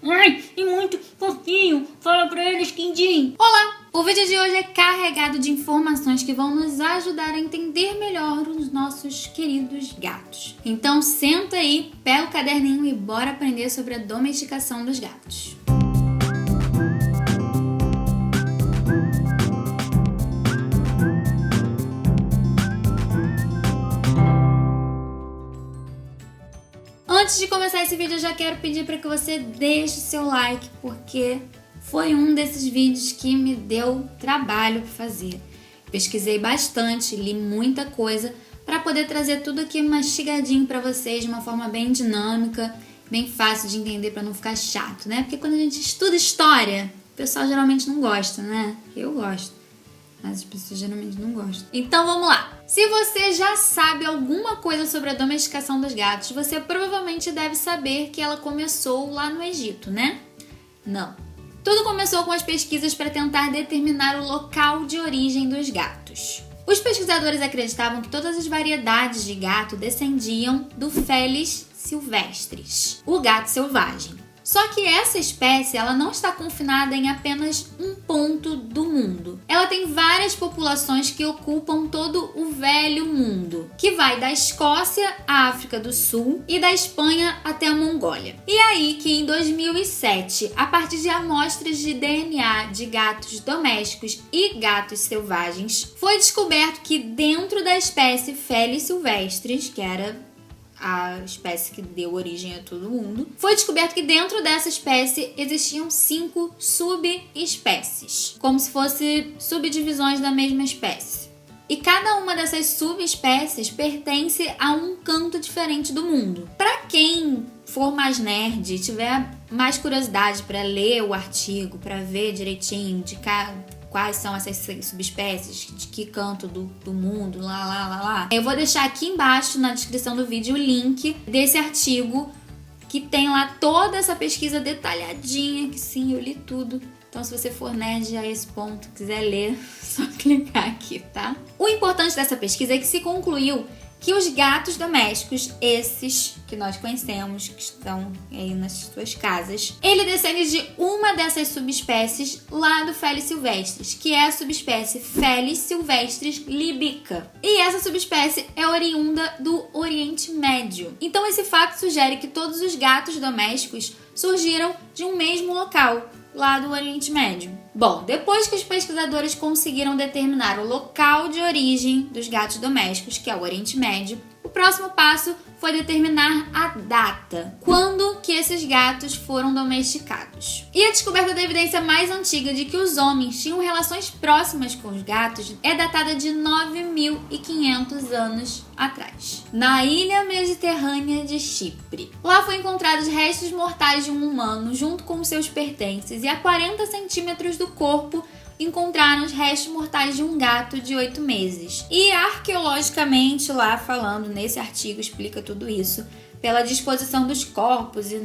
Ai, e muito fofinho. Fala pra eles, Quindim. Olá! O vídeo de hoje é carregado de informações que vão nos ajudar a entender melhor os nossos queridos gatos. Então senta aí, pega o caderninho e bora aprender sobre a domesticação dos gatos. Antes de começar esse vídeo, eu já quero pedir para que você deixe o seu like, porque foi um desses vídeos que me deu trabalho para fazer. Pesquisei bastante, li muita coisa para poder trazer tudo aqui mastigadinho para vocês de uma forma bem dinâmica, bem fácil de entender para não ficar chato, né? Porque quando a gente estuda história, o pessoal geralmente não gosta, né? Eu gosto. Mas as pessoas geralmente não gostam. Então vamos lá! Se você já sabe alguma coisa sobre a domesticação dos gatos, você provavelmente deve saber que ela começou lá no Egito, né? Não. Tudo começou com as pesquisas para tentar determinar o local de origem dos gatos. Os pesquisadores acreditavam que todas as variedades de gato descendiam do Felis silvestris, o gato selvagem. Só que essa espécie ela não está confinada em apenas um ponto do mundo. Ela tem várias populações que ocupam todo o velho mundo, que vai da Escócia à África do Sul e da Espanha até a Mongólia. E aí que em 2007, a partir de amostras de DNA de gatos domésticos e gatos selvagens, foi descoberto que dentro da espécie Felis silvestris, que era a espécie que deu origem a todo mundo, foi descoberto que dentro dessa espécie existiam 5 subespécies, como se fossem subdivisões da mesma espécie. E cada uma dessas subespécies pertence a um canto diferente do mundo. Para quem for mais nerd e tiver mais curiosidade para ler o artigo, para ver direitinho de quais são essas subespécies, de que canto do mundo, lá. Eu vou deixar aqui embaixo na descrição do vídeo o link desse artigo que tem lá toda essa pesquisa detalhadinha, que sim, eu li tudo. Então se você for nerd a esse ponto, quiser ler, só clicar aqui, tá? O importante dessa pesquisa é que se concluiu que os gatos domésticos, esses que nós conhecemos, que estão aí nas suas casas, ele descende de uma dessas subespécies lá do Felis silvestris, que é a subespécie Felis silvestris libica. E essa subespécie é oriunda do Oriente Médio. Então esse fato sugere que todos os gatos domésticos surgiram de um mesmo local, lá do Oriente Médio. Bom, depois que os pesquisadores conseguiram determinar o local de origem dos gatos domésticos, que é o Oriente Médio, o próximo passo foi determinar a data, quando que esses gatos foram domesticados. E a descoberta da evidência mais antiga de que os homens tinham relações próximas com os gatos é datada de 9.500 anos atrás, na ilha mediterrânea de Chipre. Lá foram encontrados restos mortais de um humano junto com seus pertences e a 40 centímetros do corpo encontraram os restos mortais de um gato de 8 meses. E arqueologicamente, lá falando nesse artigo, explica tudo isso, pela disposição dos corpos e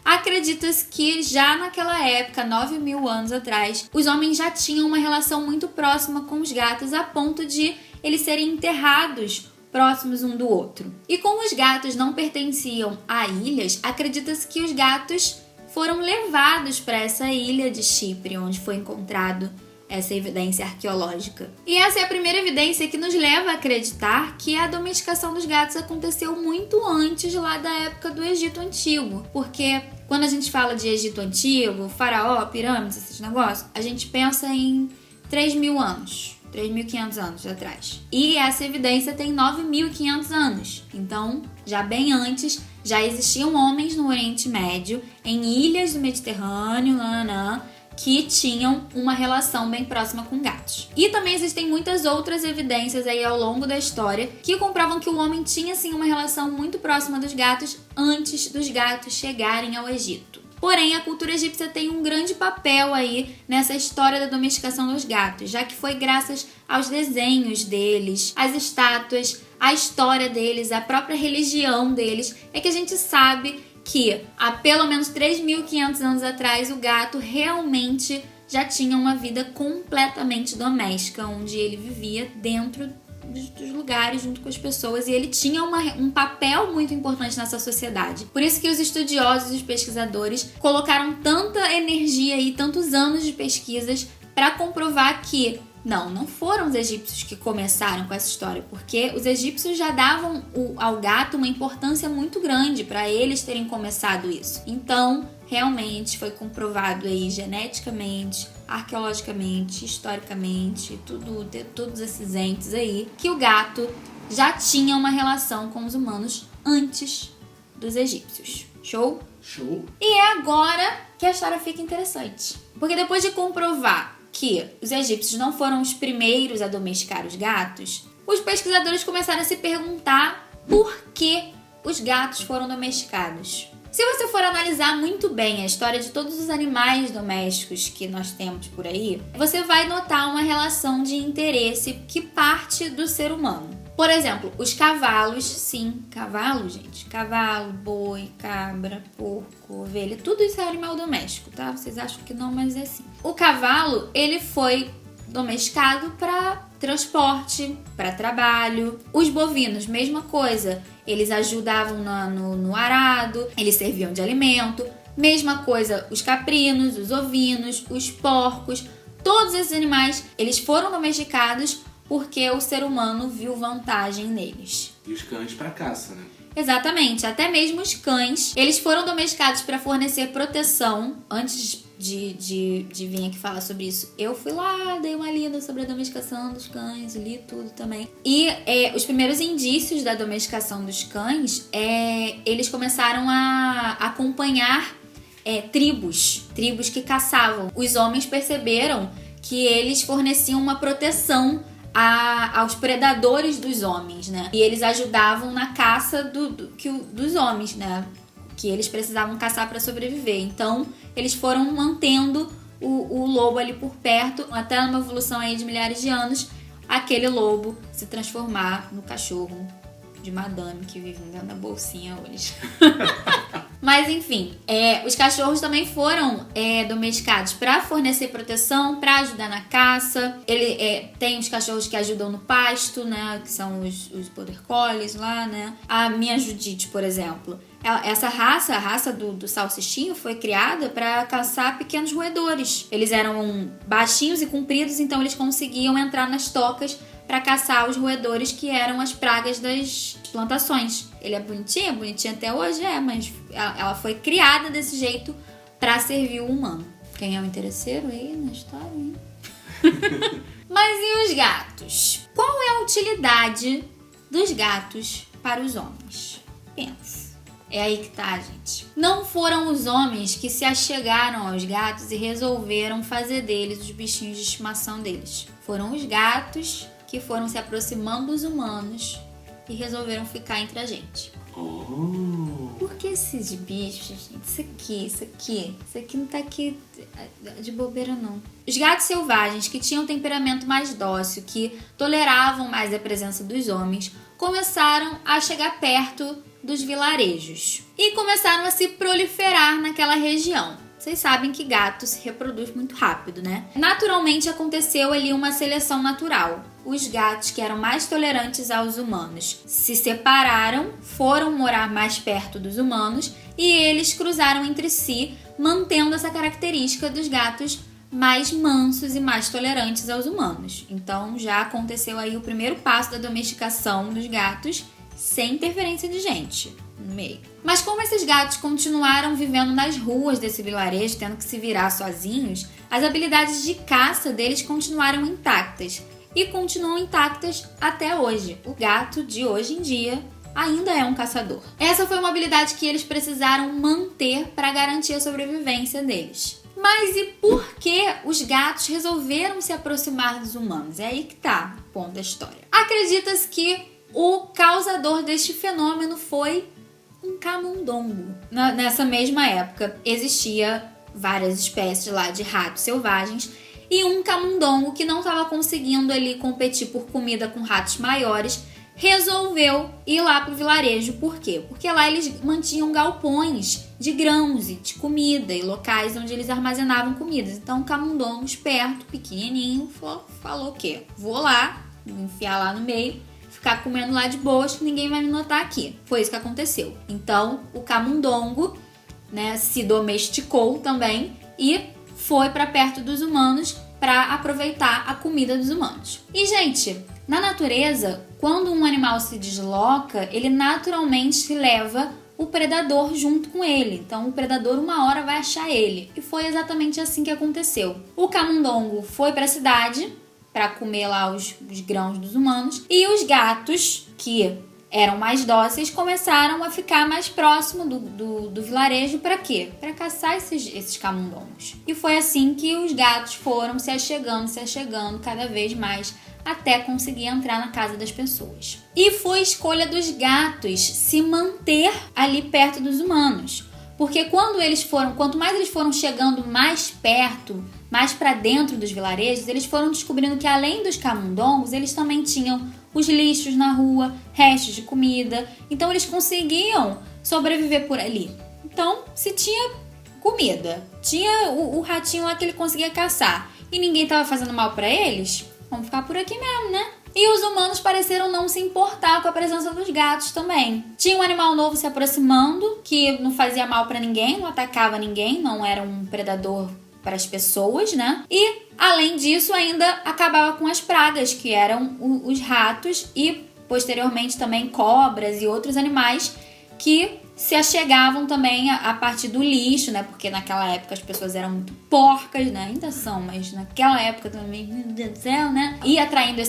acredita-se que já naquela época, 9.000 anos atrás, os homens já tinham uma relação muito próxima com os gatos a ponto de eles serem enterrados próximos um do outro. E como os gatos não pertenciam a ilhas, acredita-se que os gatos foram levados para essa ilha de Chipre, onde foi encontrado essa evidência arqueológica. E essa é a primeira evidência que nos leva a acreditar que a domesticação dos gatos aconteceu muito antes lá da época do Egito Antigo. Porque quando a gente fala de Egito Antigo, faraó, pirâmides, esses negócios, a gente pensa em 3.000 anos. 3.500 anos atrás. E essa evidência tem 9.500 anos. Então, já bem antes, já existiam homens no Oriente Médio, em ilhas do Mediterrâneo, que tinham uma relação bem próxima com gatos. E também existem muitas outras evidências aí ao longo da história que comprovam que o homem tinha, sim, uma relação muito próxima dos gatos antes dos gatos chegarem ao Egito. Porém, a cultura egípcia tem um grande papel aí nessa história da domesticação dos gatos, já que foi graças aos desenhos deles, às estátuas, à história deles, à própria religião deles, é que a gente sabe que há pelo menos 3.500 anos atrás o gato realmente já tinha uma vida completamente doméstica, onde ele vivia dentro dos lugares junto com as pessoas, e ele tinha um papel muito importante nessa sociedade. Por isso que os estudiosos e os pesquisadores colocaram tanta energia e tantos anos de pesquisas para comprovar que não foram os egípcios que começaram com essa história, porque os egípcios já davam ao gato uma importância muito grande para eles terem começado isso. Então, realmente foi comprovado aí geneticamente, arqueologicamente, historicamente, todos esses entes aí, que o gato já tinha uma relação com os humanos antes dos egípcios. Show? Show. E é agora que a história fica interessante. Porque depois de comprovar que os egípcios não foram os primeiros a domesticar os gatos, os pesquisadores começaram a se perguntar por que os gatos foram domesticados. Se você for analisar muito bem a história de todos os animais domésticos que nós temos por aí, você vai notar uma relação de interesse que parte do ser humano. Por exemplo, os cavalos, sim, cavalo, gente. Cavalo, boi, cabra, porco, ovelha, tudo isso é animal doméstico, tá? Vocês acham que não, mas é assim. O cavalo, ele foi domesticado para transporte, para trabalho. Os bovinos, mesma coisa. Eles ajudavam no arado, eles serviam de alimento. Mesma coisa, os caprinos, os ovinos, os porcos. Todos esses animais, eles foram domesticados porque o ser humano viu vantagem neles. E os cães para caça, né? Exatamente, até mesmo os cães, eles foram domesticados para fornecer proteção. Antes de vir aqui falar sobre isso, eu fui lá, dei uma lida sobre a domesticação dos cães, li tudo também. E os primeiros indícios da domesticação dos cães, eles começaram a acompanhar tribos que caçavam. Os homens perceberam que eles forneciam uma proteção aos predadores dos homens, né? E eles ajudavam na caça dos homens, né? Que eles precisavam caçar para sobreviver. Então, eles foram mantendo o lobo ali por perto, até numa evolução aí de milhares de anos, aquele lobo se transformar no cachorro de madame que vive dentro da bolsinha hoje. Mas enfim, os cachorros também foram domesticados para fornecer proteção, para ajudar na caça. Tem os cachorros que ajudam no pasto, né? Que são os border collies lá, né? A minha Judite, por exemplo, essa raça, a raça do salsichinho, foi criada para caçar pequenos roedores. Eles eram baixinhos e compridos, então eles conseguiam entrar nas tocas para caçar os roedores que eram as pragas das plantações. Ele é bonitinho até hoje, mas ela foi criada desse jeito para servir o humano. Quem é o interesseiro aí na história, hein? Mas e os gatos? Qual é a utilidade dos gatos para os homens? Pensa. É aí que tá, gente. Não foram os homens que se achegaram aos gatos e resolveram fazer deles os bichinhos de estimação deles. Foram os gatos que foram se aproximando dos humanos e resolveram ficar entre a gente. Oh. Por que esses bichos, gente? Isso aqui não tá aqui de bobeira, não. Os gatos selvagens, que tinham um temperamento mais dócil, que toleravam mais a presença dos homens, começaram a chegar perto dos vilarejos e começaram a se proliferar naquela região. Vocês sabem que gato se reproduz muito rápido, né? Naturalmente aconteceu ali uma seleção natural. Os gatos que eram mais tolerantes aos humanos se separaram, foram morar mais perto dos humanos e eles cruzaram entre si, mantendo essa característica dos gatos mais mansos e mais tolerantes aos humanos. Então já aconteceu aí o primeiro passo da domesticação dos gatos sem interferência de gente no meio. Mas como esses gatos continuaram vivendo nas ruas desse vilarejo, tendo que se virar sozinhos, as habilidades de caça deles continuaram intactas e continuam intactas até hoje. O gato de hoje em dia ainda é um caçador. Essa foi uma habilidade que eles precisaram manter para garantir a sobrevivência deles. Mas e por que os gatos resolveram se aproximar dos humanos? É aí que tá o ponto da história. Acredita-se que o causador deste fenômeno foi um camundongo. Nessa mesma época, existia várias espécies lá de ratos selvagens e um camundongo que não estava conseguindo ali competir por comida com ratos maiores, resolveu ir lá pro vilarejo. Por quê? Porque lá eles mantinham galpões de grãos e de comida e locais onde eles armazenavam comidas. Então o camundongo, esperto, pequenininho, falou o quê? Vou lá enfiar lá no meio, ficar comendo lá de boas, que ninguém vai me notar aqui. Foi isso que aconteceu. Então, o camundongo, né, se domesticou também e foi para perto dos humanos para aproveitar a comida dos humanos. E, gente, na natureza, quando um animal se desloca, ele naturalmente leva o predador junto com ele. Então, o predador uma hora vai achar ele. E foi exatamente assim que aconteceu. O camundongo foi para a cidade para comer lá os grãos dos humanos. E os gatos, que eram mais dóceis, começaram a ficar mais próximo do vilarejo. Para quê? Para caçar esses camundongos. E foi assim que os gatos foram se achegando cada vez mais até conseguir entrar na casa das pessoas. E foi escolha dos gatos se manter ali perto dos humanos. Porque quanto mais eles foram chegando mais perto, mais para dentro dos vilarejos, eles foram descobrindo que além dos camundongos, eles também tinham os lixos na rua, restos de comida. Então eles conseguiam sobreviver por ali. Então, se tinha comida, tinha o ratinho lá que ele conseguia caçar e ninguém estava fazendo mal para eles, vamos ficar por aqui mesmo, né? E os humanos pareceram não se importar com a presença dos gatos também. Tinha um animal novo se aproximando, que não fazia mal pra ninguém, não atacava ninguém, não era um predador para as pessoas, né? E, além disso, ainda acabava com as pragas, que eram os ratos e, posteriormente, também cobras e outros animais que se achegavam também a partir do lixo, né? Porque naquela época as pessoas eram muito porcas, né? Ainda são, mas naquela época também, meu Deus do céu, né? E atraindo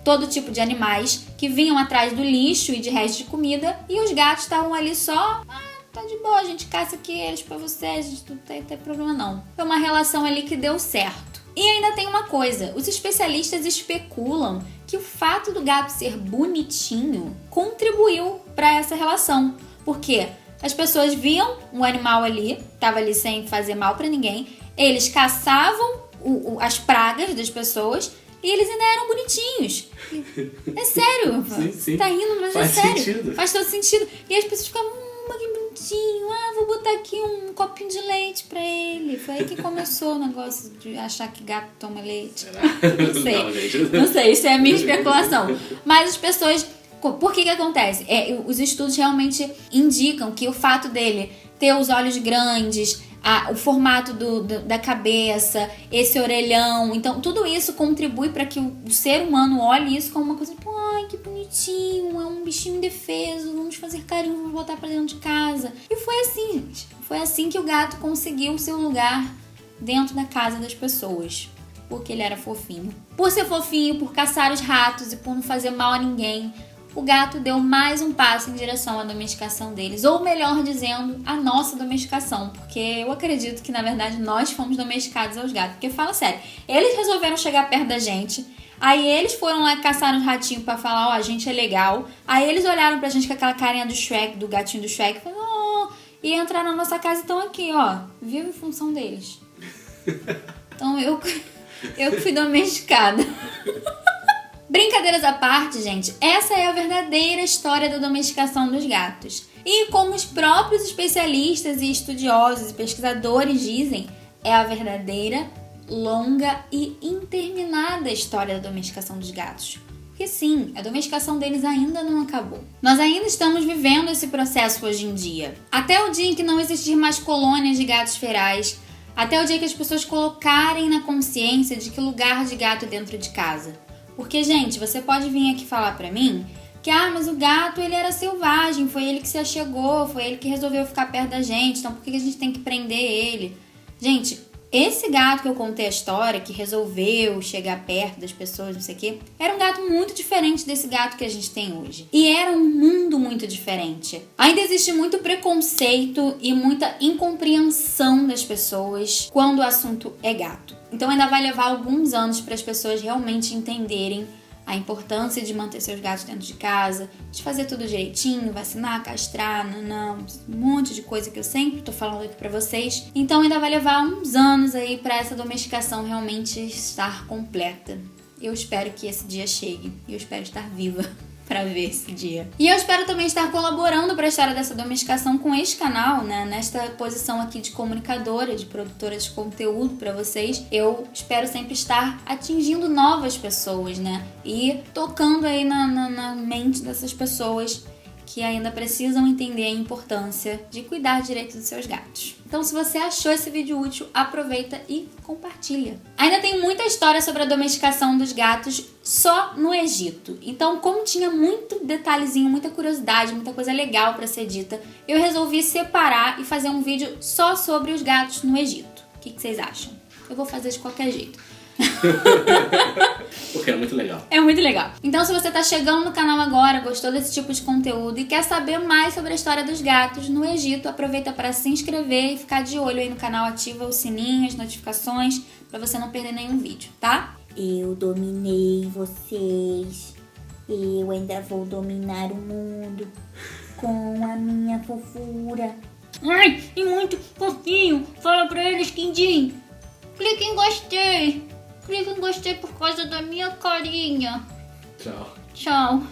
todo tipo de animais que vinham atrás do lixo e de restos de comida. E os gatos estavam ali só... tá de boa, a gente caça aqui eles pra vocês, a gente não tem problema não. Foi uma relação ali que deu certo. E ainda tem uma coisa, os especialistas especulam que o fato do gato ser bonitinho contribuiu para essa relação. Porque as pessoas viam um animal ali, tava ali sem fazer mal pra ninguém, eles caçavam as pragas das pessoas e eles ainda eram bonitinhos. É sério, sim. Tá rindo, mas Faz é sério. sentido. Faz todo sentido. E as pessoas ficavam, que bonitinho, vou botar aqui um copinho de leite pra ele. Foi aí que começou o negócio de achar que gato toma leite. Não sei, Não, gente. não sei, isso é a minha especulação. Mas as pessoas... Por que acontece? Os estudos realmente indicam que o fato dele ter os olhos grandes, o formato da cabeça, esse orelhão, então tudo isso contribui para que o ser humano olhe isso como uma coisa tipo, ai, que bonitinho, é um bichinho indefeso, vamos fazer carinho, vamos botar pra dentro de casa. E foi assim, gente. Foi assim que o gato conseguiu o seu lugar dentro da casa das pessoas. Porque ele era fofinho. Por ser fofinho, por caçar os ratos e por não fazer mal a ninguém, o gato deu mais um passo em direção à domesticação deles, ou melhor dizendo, a nossa domesticação, porque eu acredito que na verdade nós fomos domesticados aos gatos, porque fala sério, eles resolveram chegar perto da gente, aí eles foram lá caçar uns ratinhos pra falar, ó, a gente é legal, aí eles olharam pra gente com aquela carinha do Shrek, do gatinho do Shrek, e falaram, oh, e entraram na nossa casa e estão aqui, ó, vivo em função deles. Então eu que fui domesticada. Brincadeiras à parte, gente, essa é a verdadeira história da domesticação dos gatos. E como os próprios especialistas e estudiosos e pesquisadores dizem, é a verdadeira, longa e interminada história da domesticação dos gatos. Porque sim, a domesticação deles ainda não acabou. Nós ainda estamos vivendo esse processo hoje em dia. Até o dia em que não existir mais colônias de gatos ferais, até o dia que as pessoas colocarem na consciência de que lugar de gato é dentro de casa. Porque, gente, você pode vir aqui falar pra mim que, mas o gato, ele era selvagem, foi ele que se achegou, foi ele que resolveu ficar perto da gente, então por que a gente tem que prender ele? Gente, esse gato que eu contei a história, que resolveu chegar perto das pessoas, não sei o quê, era um gato muito diferente desse gato que a gente tem hoje. E era um mundo muito diferente. Ainda existe muito preconceito e muita incompreensão das pessoas quando o assunto é gato. Então ainda vai levar alguns anos para as pessoas realmente entenderem a importância de manter seus gatos dentro de casa, de fazer tudo direitinho, vacinar, castrar, um monte de coisa que eu sempre tô falando aqui pra vocês. Então ainda vai levar uns anos aí para essa domesticação realmente estar completa. Eu espero que esse dia chegue e eu espero estar viva pra ver esse dia. E eu espero também estar colaborando para a história dessa domesticação com este canal, né? Nesta posição aqui de comunicadora, de produtora de conteúdo para vocês. Eu espero sempre estar atingindo novas pessoas, né? E tocando aí na mente dessas pessoas que ainda precisam entender a importância de cuidar direito dos seus gatos. Então, se você achou esse vídeo útil, aproveita e compartilha. Ainda tem muita história sobre a domesticação dos gatos só no Egito. Então, como tinha muito detalhezinho, muita curiosidade, muita coisa legal para ser dita, eu resolvi separar e fazer um vídeo só sobre os gatos no Egito. O que vocês acham? Eu vou fazer de qualquer jeito. Porque é muito legal. É muito legal. Então, se você tá chegando no canal agora, gostou desse tipo de conteúdo e quer saber mais sobre a história dos gatos no Egito, aproveita para se inscrever e ficar de olho aí no canal, ativa o sininho, as notificações, para você não perder nenhum vídeo, tá? Eu dominei vocês. Eu ainda vou dominar o mundo com a minha fofura. Ai, e muito fofinho. Fala pra eles, quindim. Clique em gostei. Clique em gostei por causa da minha carinha. Tchau. Tchau.